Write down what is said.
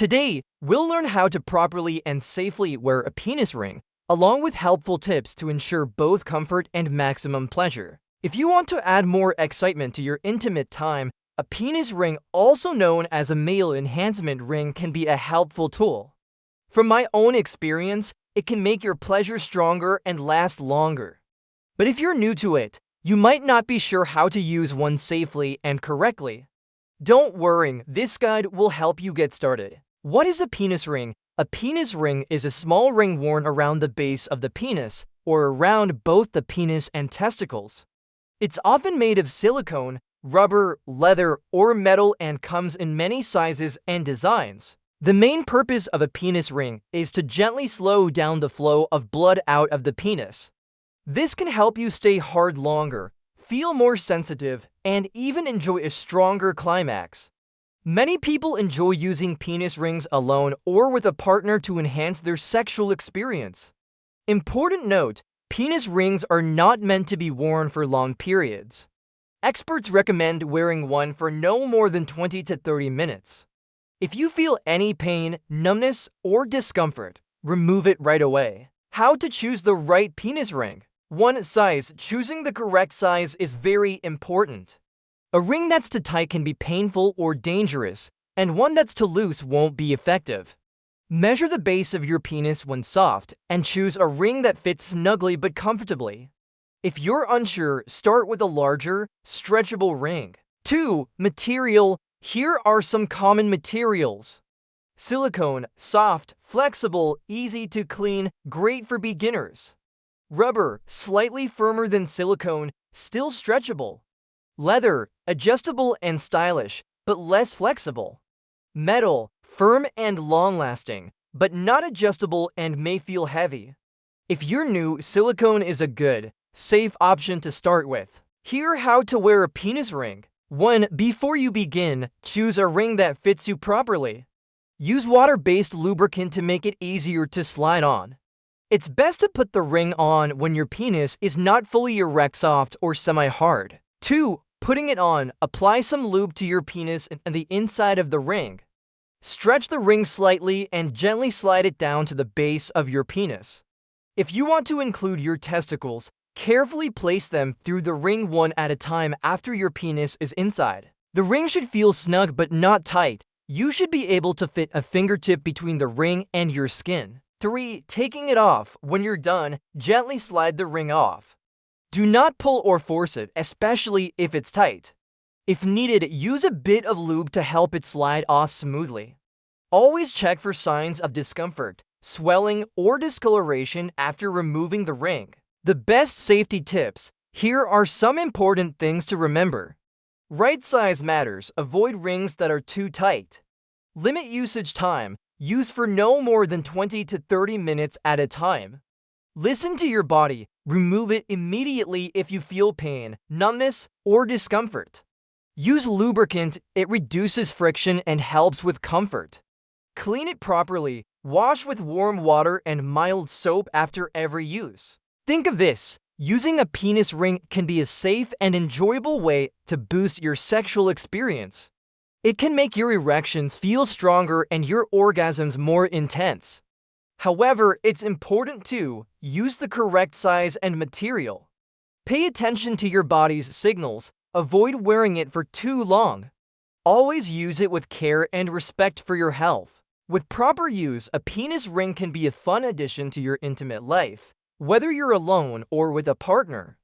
Today, we'll learn how to properly and safely wear a penis ring, along with helpful tips to ensure both comfort and maximum pleasure. If you want to add more excitement to your intimate time, a penis ring, also known as a male enhancement ring, can be a helpful tool. From my own experience, it can make your pleasure stronger and last longer. But if you're new to it, you might not be sure how to use one safely and correctly. Don't worry, this guide will help you get started. What is a penis ring? A penis ring is a small ring worn around the base of the penis, or around both the penis and testicles. It's often made of silicone, rubber, leather, or metal and comes in many sizes and designs. The main purpose of a penis ring is to gently slow down the flow of blood out of the penis. This can help you stay hard longer, feel more sensitive, and even enjoy a stronger climax. Many people enjoy using penis rings alone or with a partner to enhance their sexual experience. Important note, penis rings are not meant to be worn for long periods. Experts recommend wearing one for no more than 20 to 30 minutes. If you feel any pain, numbness, or discomfort, remove it right away. How to choose the right penis ring? 1. Size. Choosing the correct size is very important. A ring that's too tight can be painful or dangerous, and one that's too loose won't be effective. Measure the base of your penis when soft, and choose a ring that fits snugly but comfortably. If you're unsure, start with a larger, stretchable ring. 2. Material. Here are some common materials. Silicone, soft, flexible, easy to clean, great for beginners. Rubber, slightly firmer than silicone, still stretchable. Leather, adjustable and stylish, but less flexible. Metal, firm and long-lasting, but not adjustable and may feel heavy. If you're new, silicone is a good, safe option to start with. Here how to wear a penis ring. 1. Before you begin, choose a ring that fits you properly. Use water-based lubricant to make it easier to slide on. It's best to put the ring on when your penis is not fully erect, soft, or semi-hard. 2. Putting it on, apply some lube to your penis and the inside of the ring. Stretch the ring slightly and gently slide it down to the base of your penis. If you want to include your testicles, carefully place them through the ring one at a time after your penis is inside. The ring should feel snug but not tight. You should be able to fit a fingertip between the ring and your skin. 3. Taking it off. When you're done, gently slide the ring off. Do not pull or force it, especially if it's tight. If needed, use a bit of lube to help it slide off smoothly. Always check for signs of discomfort, swelling, or discoloration after removing the ring. The best safety tips. Here are some important things to remember. Right size matters. Avoid rings that are too tight. Limit usage time. Use for no more than 20 to 30 minutes at a time. Listen to your body. Remove it immediately if you feel pain, numbness, or discomfort. Use lubricant. It reduces friction and helps with comfort. Clean it properly. Wash with warm water and mild soap after every use. Think of this. Using a penis ring can be a safe and enjoyable way to boost your sexual experience. It can make your erections feel stronger and your orgasms more intense. However, it's important to use the correct size and material. Pay attention to your body's signals. Avoid wearing it for too long. Always use it with care and respect for your health. With proper use, a penis ring can be a fun addition to your intimate life, whether you're alone or with a partner.